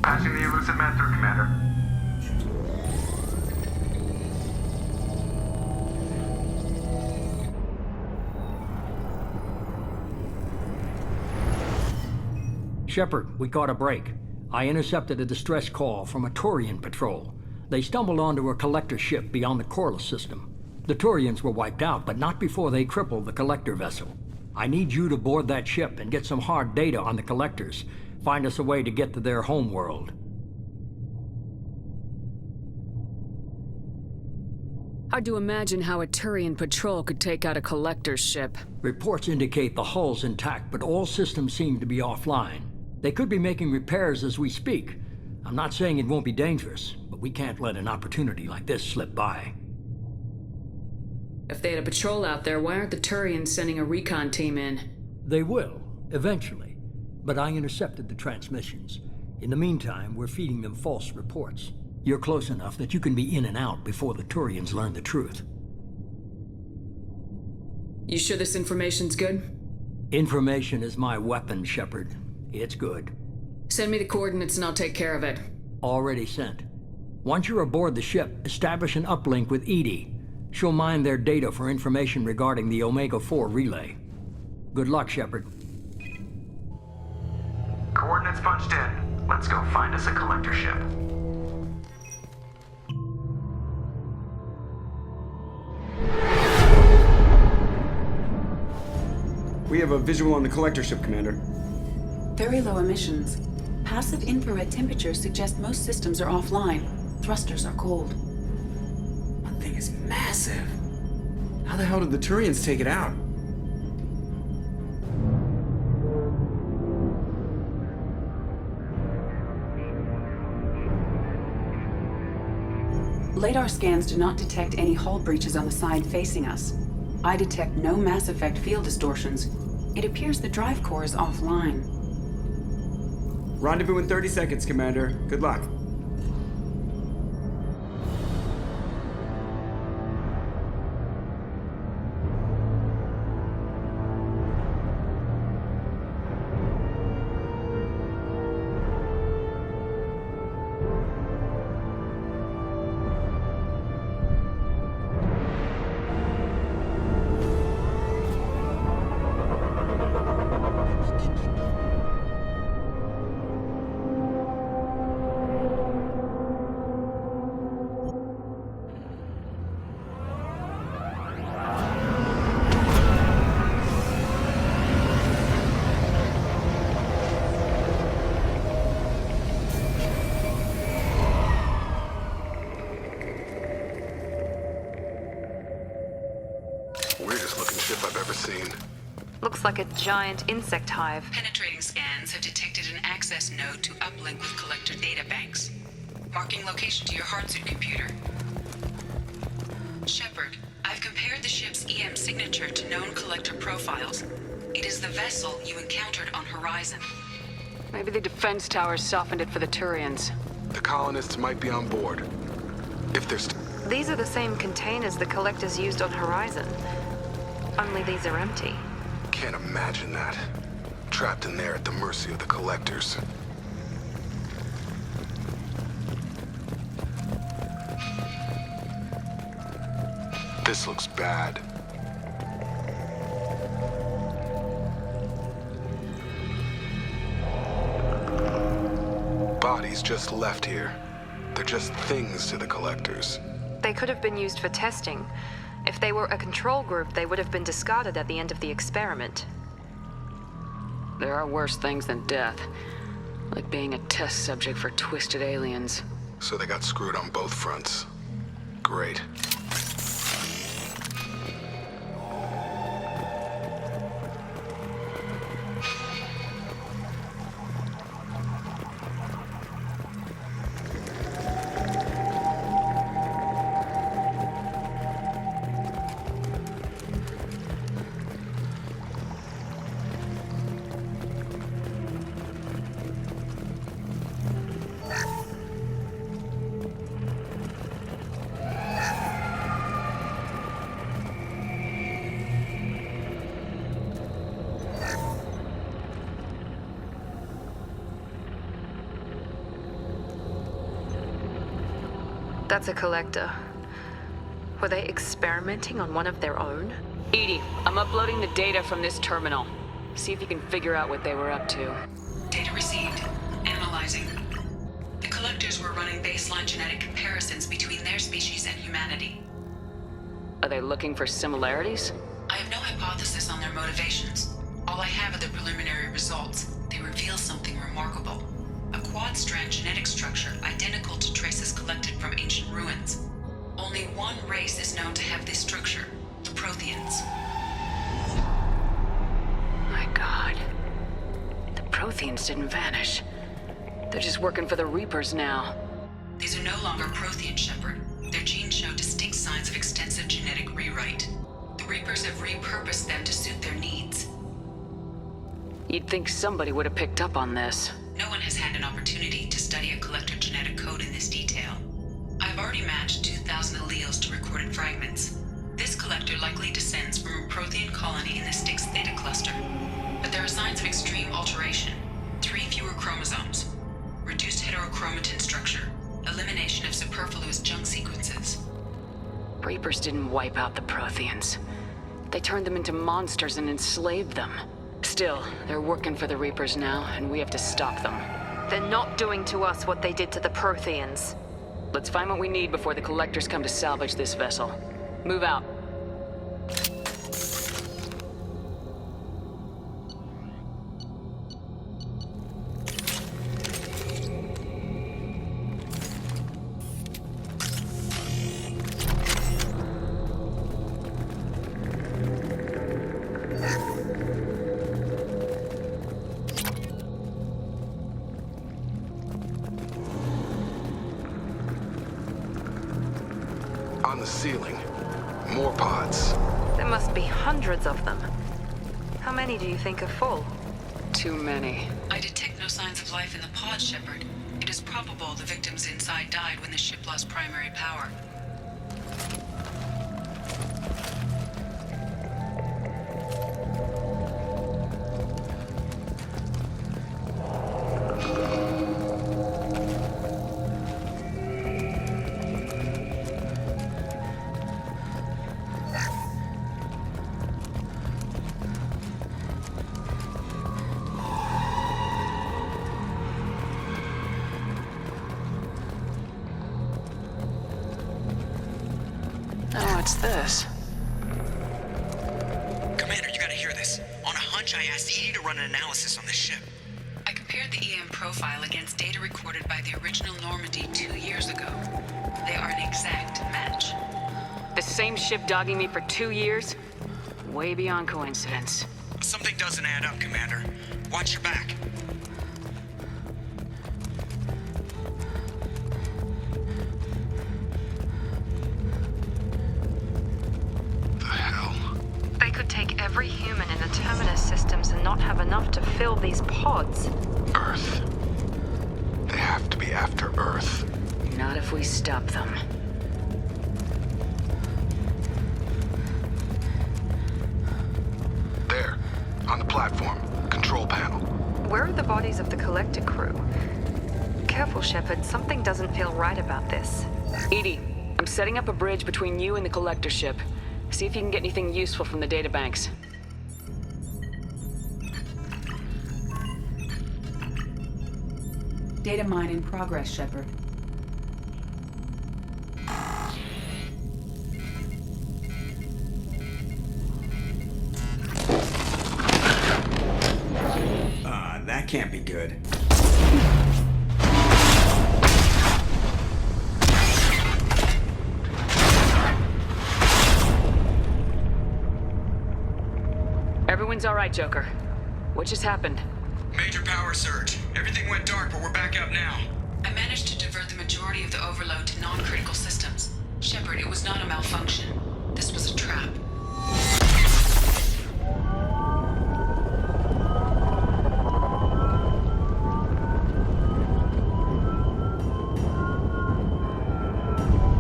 Passing the elusive man through, Commander. Shepard, we caught a break. I intercepted a distress call from a Turian patrol. They stumbled onto a collector ship beyond the Corliss system. The Turians were wiped out, but not before they crippled the collector vessel. I need you to board that ship and get some hard data on the collectors. Find us a way to get to their homeworld. Hard to imagine how a Turian patrol could take out a collector's ship. Reports indicate the hull's intact, but all systems seem to be offline. They could be making repairs as we speak. I'm not saying it won't be dangerous, but we can't let an opportunity like this slip by. If they had a patrol out there, why aren't the Turians sending a recon team in? They will, eventually. But I intercepted the transmissions. In the meantime, we're feeding them false reports. You're close enough that you can be in and out before the Turians learn the truth. You sure this information's good? Information is my weapon, Shepard. It's good. Send me the coordinates and I'll take care of it. Already sent. Once you're aboard the ship, establish an uplink with Edie. She'll mine their data for information regarding the Omega-4 relay. Good luck, Shepard. Coordinates punched in. Let's go find us a collector ship. We have a visual on the collector ship, Commander. Very low emissions. Passive infrared temperatures suggest most systems are offline. Thrusters are cold. That thing is massive. How the hell did the Turians take it out? Radar scans do not detect any hull breaches on the side facing us. I detect no Mass Effect field distortions. It appears the drive core is offline. Rendezvous in 30 seconds, Commander. Good luck. Weirdest looking ship I've ever seen. Looks like a giant insect hive. Penetrating scans have detected an access node to uplink with collector data banks. Marking location to your hardsuit computer. Shepard, I've compared the ship's EM signature to known collector profiles. It is the vessel you encountered on Horizon. Maybe the defense towers softened it for the Turians. The colonists might be on board. If they're These are the same containers the collectors used on Horizon. Only these are empty. Can't imagine that. Trapped in there at the mercy of the collectors. This looks bad. Bodies just left here. They're just things to the collectors. They could have been used for testing. If they were a control group, they would have been discarded at the end of the experiment. There are worse things than death. Like being a test subject for twisted aliens. So they got screwed on both fronts. Great. That's a collector. Were they experimenting on one of their own? Edie, I'm uploading the data from this terminal. See if you can figure out what they were up to. Data received. Analyzing. The collectors were running baseline genetic comparisons between their species and humanity. Are they looking for similarities? I have no hypothesis on their motivations. All I have are the preliminary results. They reveal something remarkable. A quad-strand genetic structure identical to traces collected from ancient ruins. Only one race is known to have this structure, the Protheans. My God. The Protheans didn't vanish. They're just working for the Reapers now. These are no longer Prothean, Shepard. Their genes show distinct signs of extensive genetic rewrite. The Reapers have repurposed them to suit their needs. You'd think somebody would have picked up on this. No one has had an opportunity to study a collector genetic code in this detail. I've already matched 2,000 alleles to recorded fragments. This collector likely descends from a Prothean colony in the Styx Theta cluster. But there are signs of extreme alteration. 3 fewer chromosomes. Reduced heterochromatin structure. Elimination of superfluous junk sequences. Reapers didn't wipe out the Protheans. They turned them into monsters and enslaved them. Still, they're working for the Reapers now, and we have to stop them. They're not doing to us what they did to the Protheans. Let's find what we need before the Collectors come to salvage this vessel. Move out. On the ceiling. More pods. There must be hundreds of them. How many do you think are full? Too many. I detect no signs of life in the pod, Shepard. It is probable the victims inside died when the ship lost primary power. Oh, what's this? Commander, you gotta hear this. On a hunch, I asked Edie to run an analysis on this ship. I compared the EM profile against data recorded by the original Normandy 2 years ago. They are an exact match. The same ship dogging me for 2 years? Way beyond coincidence. Something doesn't add up, Commander. Watch your back. The hell? They could take every human in the Terminus systems and not have enough to fill these pods. Earth. They have to be after Earth. Not if we stop them. There. On the platform. Control panel. Where are the bodies of the Collector crew? Careful, Shepard. Something doesn't feel right about this. Edie, I'm setting up a bridge between you and the Collector ship. See if you can get anything useful from the databanks. Data mine in progress, Shepard. That can't be good. Everyone's all right, Joker. What just happened? Major power surge. Everything went dark, but we're back up now. I managed to divert the majority of the overload to non-critical systems. Shepard, it was not a malfunction. This was a trap.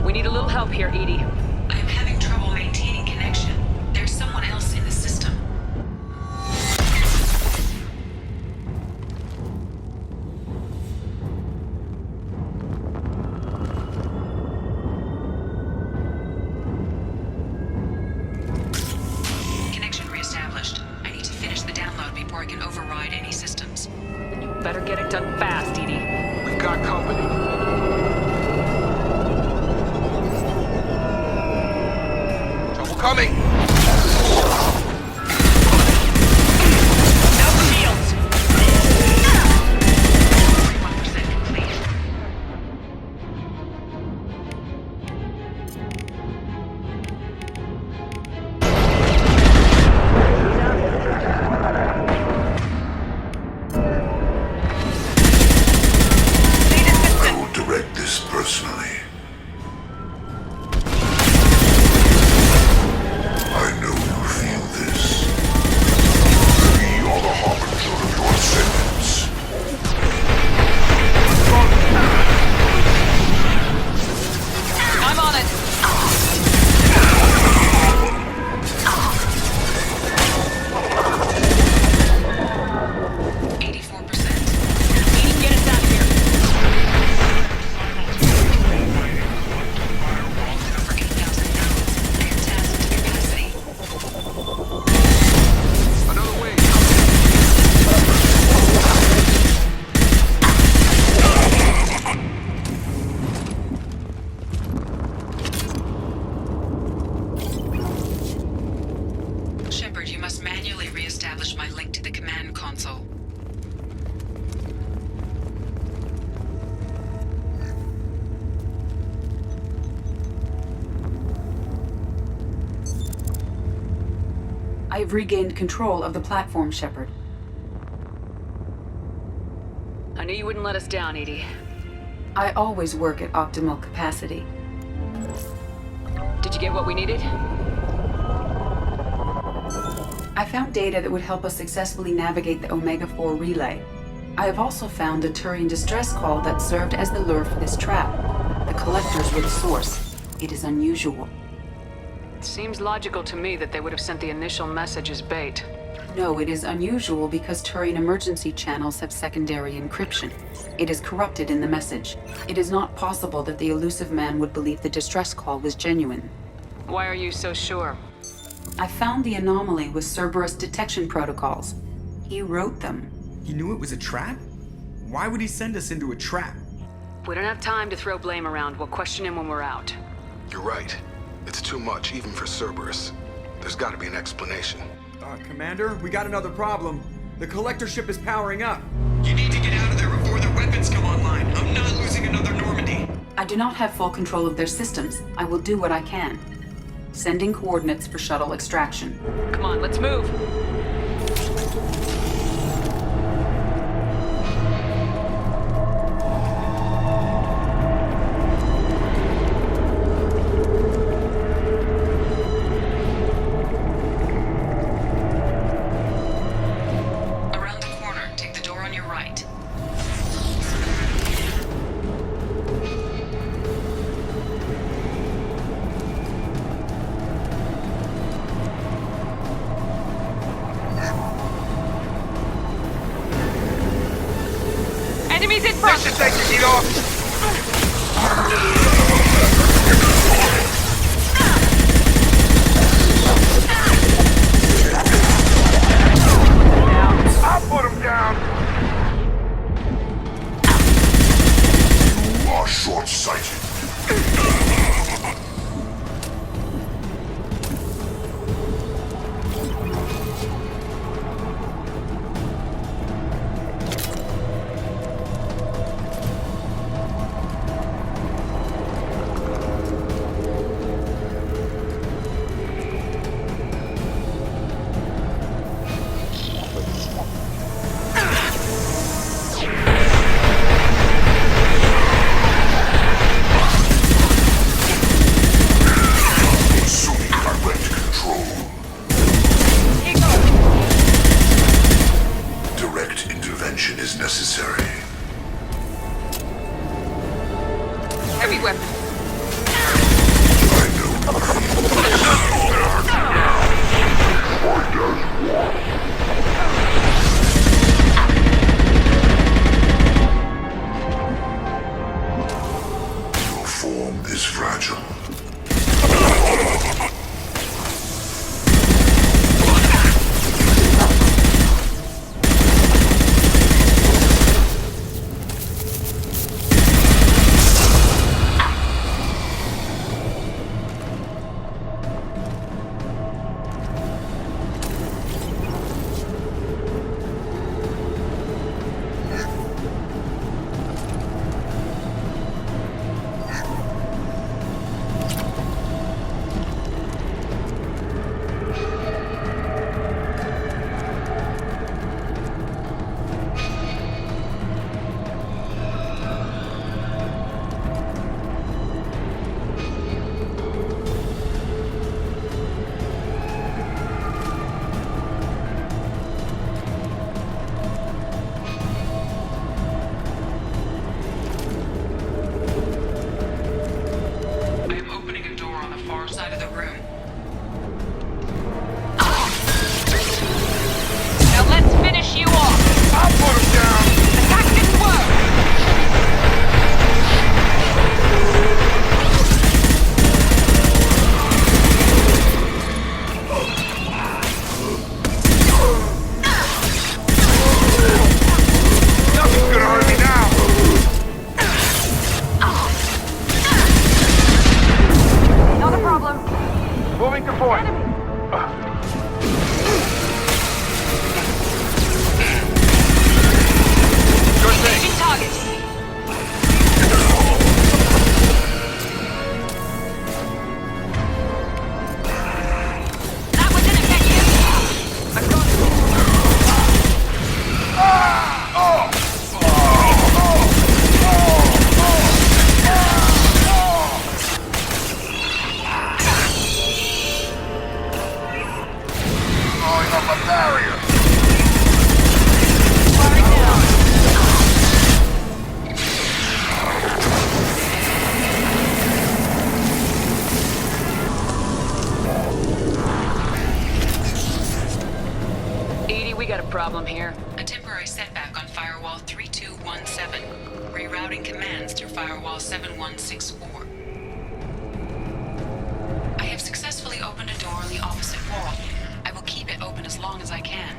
We need a little help here, Edie. I am having trouble maintaining connection. There's someone else in the system. our company. Trouble coming! No shields! 41% complete. I will direct this personally. I know you feel this. We are the harbinger of your sentence. I'm on it. Get us out of here. For 8,000 pounds. Fantastic capacity. Another way. Shepard, you must manually re-establish my link to the command console. I've regained control of the platform, Shepard. I knew you wouldn't let us down, Edie. I always work at optimal capacity. Did you get what we needed? I found data that would help us successfully navigate the Omega-4 relay. I have also found a Turian distress call that served as the lure for this trap. The collectors were the source. It is unusual. Seems logical to me that they would have sent the initial message as bait. No, it is unusual because Turian emergency channels have secondary encryption. It is corrupted in the message. It is not possible that the elusive man would believe the distress call was genuine. Why are you so sure? I found the anomaly with Cerberus detection protocols. He wrote them. He knew it was a trap? Why would he send us into a trap? We don't have time to throw blame around. We'll question him when we're out. You're right. It's too much, even for Cerberus. There's gotta be an explanation. Commander, we got another problem. The collector ship is powering up. You need to get out of there before their weapons come online. I'm not losing another Normandy. I do not have full control of their systems. I will do what I can. Sending coordinates for shuttle extraction. Come on, let's move. Around the corner, take the door on your right. Enemies in front! Should take your heat off. I'll put him down. You are short-sighted. Assuming direct control. Direct intervention is necessary. Heavy weapon. I know. Your form is fragile. problem here? A temporary setback on Firewall 3217. Rerouting commands through Firewall 7164. I have successfully opened a door on the opposite wall. I will keep it open as long as I can.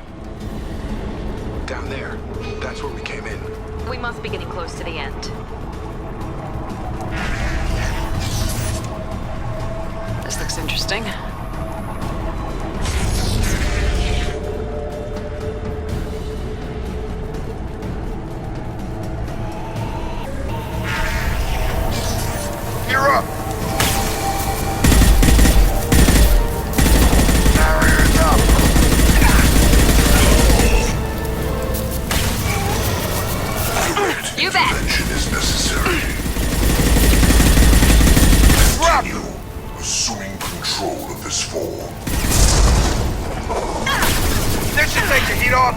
Down there. That's where we came in. We must be getting close to the end. This looks interesting. You're up! You bet! Intervention is necessary. Continue assuming control of this form. This should take the heat off.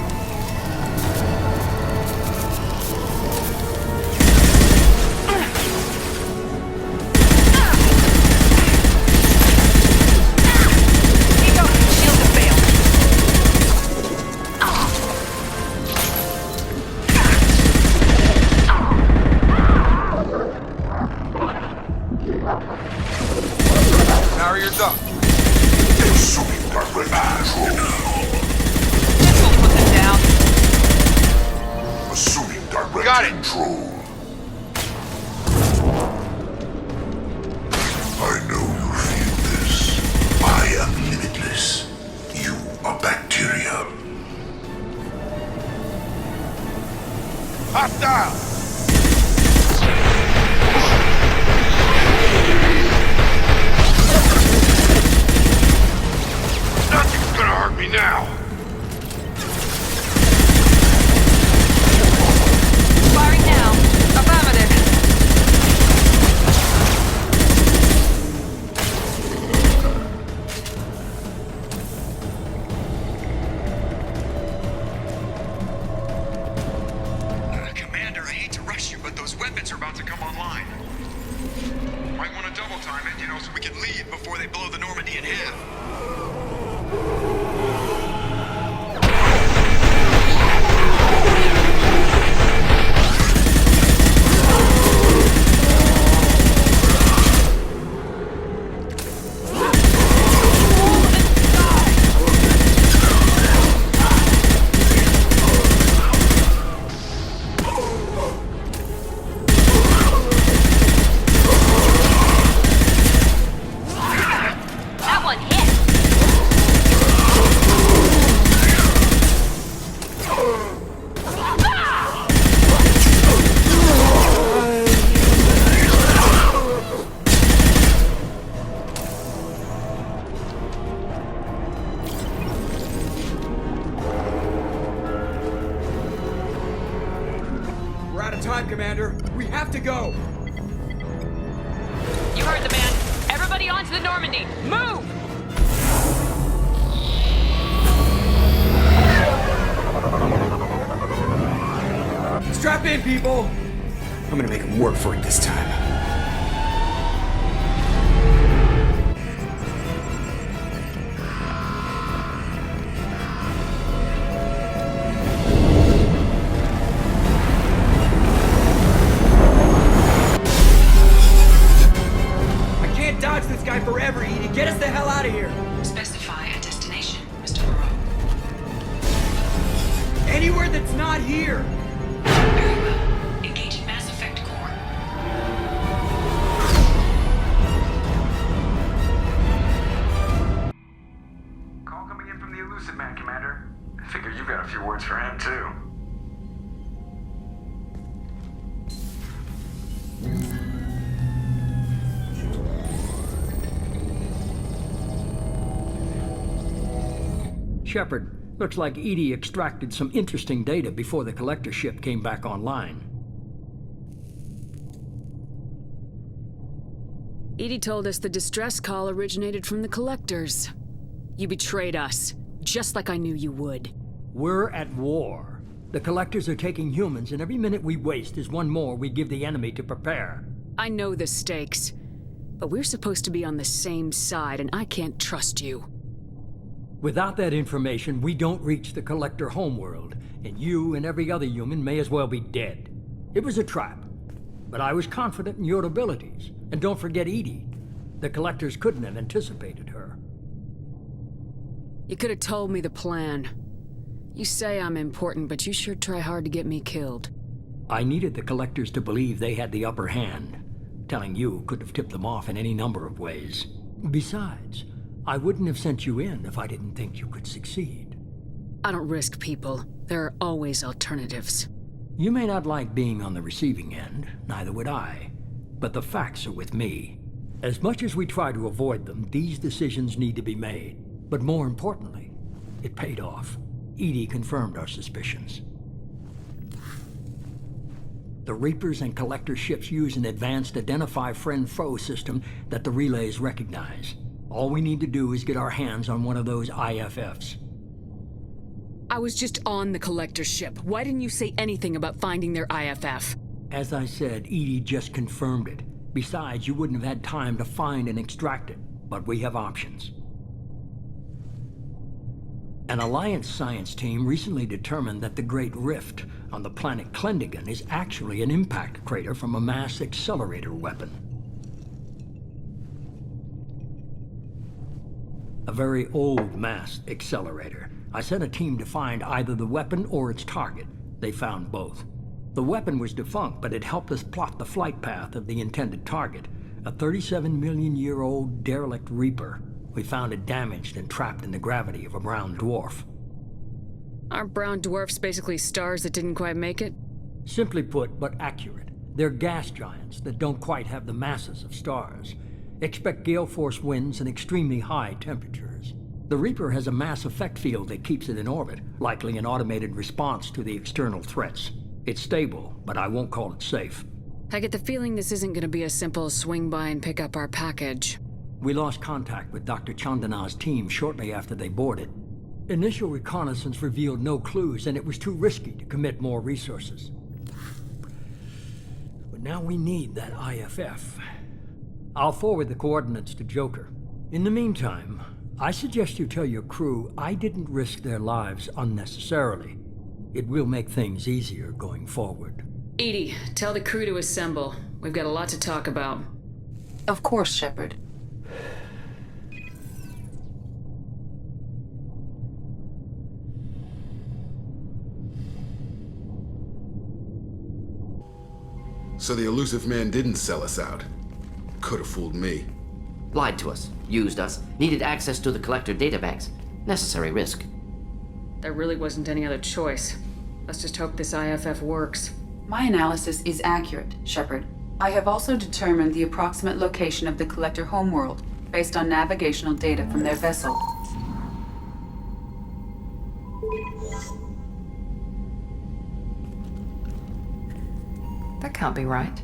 Barriers up. Assuming direct control. We'll put them down. Assuming direct Got it. control. I know you feel this. I am limitless. You are bacteria. Hostile. Nothing's gonna hurt me now. Firing now. Affirmative. Commander, I hate to rush you, but those weapons are about to come online. Might want to double time it, so we can leave before they blow the Normandy in half. That one hit. We're out of time, Commander. We have to go. You heard the man. Everybody onto the Normandy. Move! Strap in, people. I'm gonna make them work for it this time. I can't dodge this guy forever, Edie. Get us the hell out of here. Specify a destination, Mr. Moreau. Anywhere that's not here. Very well. Engaging Mass Effect Core. Call coming in from the Elusive Man, Commander. I figure you've got a few words for him, too. Shepard, looks like Edie extracted some interesting data before the collector ship came back online. Edie told us the distress call originated from the collectors. You betrayed us, just like I knew you would. We're at war. The collectors are taking humans, and every minute we waste is one more we give the enemy to prepare. I know the stakes, but we're supposed to be on the same side, and I can't trust you. Without that information, we don't reach the Collector homeworld, and you and every other human may as well be dead. It was a trap, but I was confident in your abilities. And don't forget Edie. The Collectors couldn't have anticipated her. You could have told me the plan. You say I'm important, but you sure try hard to get me killed. I needed the Collectors to believe they had the upper hand. Telling you could have tipped them off in any number of ways. Besides, I wouldn't have sent you in if I didn't think you could succeed. I don't risk people. There are always alternatives. You may not like being on the receiving end, neither would I. But the facts are with me. As much as we try to avoid them, these decisions need to be made. But more importantly, it paid off. Edie confirmed our suspicions. The Reapers and Collector ships use an advanced identify friend-foe system that the relays recognize. All we need to do is get our hands on one of those IFFs. I was just on the Collector ship. Why didn't you say anything about finding their IFF? As I said, Edie just confirmed it. Besides, you wouldn't have had time to find and extract it. But we have options. An Alliance science team recently determined that the Great Rift on the planet Klendigan is actually an impact crater from a mass accelerator weapon. A very old mass accelerator. I sent a team to find either the weapon or its target. They found both. The weapon was defunct, but it helped us plot the flight path of the intended target, a 37-million-year-old derelict Reaper. We found it damaged and trapped in the gravity of a brown dwarf. Aren't brown dwarfs basically stars that didn't quite make it? Simply put, but accurate. They're gas giants that don't quite have the masses of stars. Expect gale force winds and extremely high temperatures. The Reaper has a mass effect field that keeps it in orbit, likely an automated response to the external threats. It's stable, but I won't call it safe. I get the feeling this isn't going to be as simple as swing by and pick up our package. We lost contact with Dr. Chandana's team shortly after they boarded. Initial reconnaissance revealed no clues, and it was too risky to commit more resources. But now we need that IFF. I'll forward the coordinates to Joker. In the meantime, I suggest you tell your crew I didn't risk their lives unnecessarily. It will make things easier going forward. Edie, tell the crew to assemble. We've got a lot to talk about. Of course, Shepard. So the elusive man didn't sell us out. Could have fooled me. Lied to us, used us, needed access to the Collector databanks. Necessary risk. There really wasn't any other choice. Let's just hope this IFF works. My analysis is accurate, Shepard. I have also determined the approximate location of the Collector homeworld, based on navigational data from their vessel. That can't be right.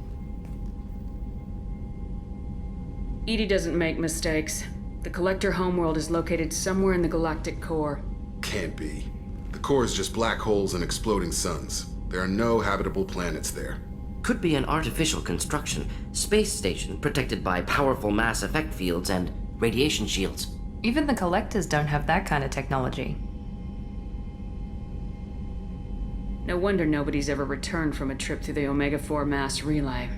Edie doesn't make mistakes. The Collector homeworld is located somewhere in the galactic core. Can't be. The core is just black holes and exploding suns. There are no habitable planets there. Could be an artificial construction, space station protected by powerful mass effect fields and radiation shields. Even the Collectors don't have that kind of technology. No wonder nobody's ever returned from a trip through the Omega-4 mass relay.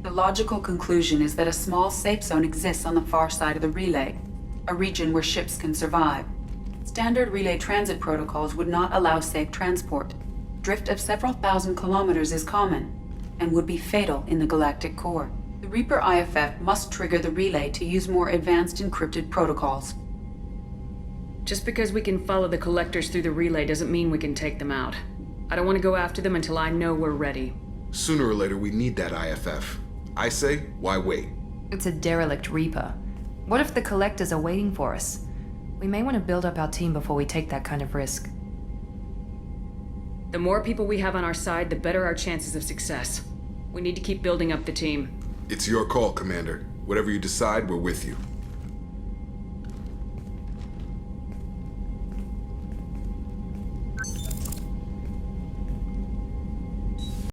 The logical conclusion is that a small safe zone exists on the far side of the relay, a region where ships can survive. Standard relay transit protocols would not allow safe transport. Drift of several thousand kilometers is common, and would be fatal in the galactic core. The Reaper IFF must trigger the relay to use more advanced encrypted protocols. Just because we can follow the Collectors through the relay doesn't mean we can take them out. I don't want to go after them until I know we're ready. Sooner or later, we need that IFF. I say, why wait? It's a derelict Reaper. What if the Collectors are waiting for us? We may want to build up our team before we take that kind of risk. The more people we have on our side, the better our chances of success. We need to keep building up the team. It's your call, Commander. Whatever you decide, we're with you.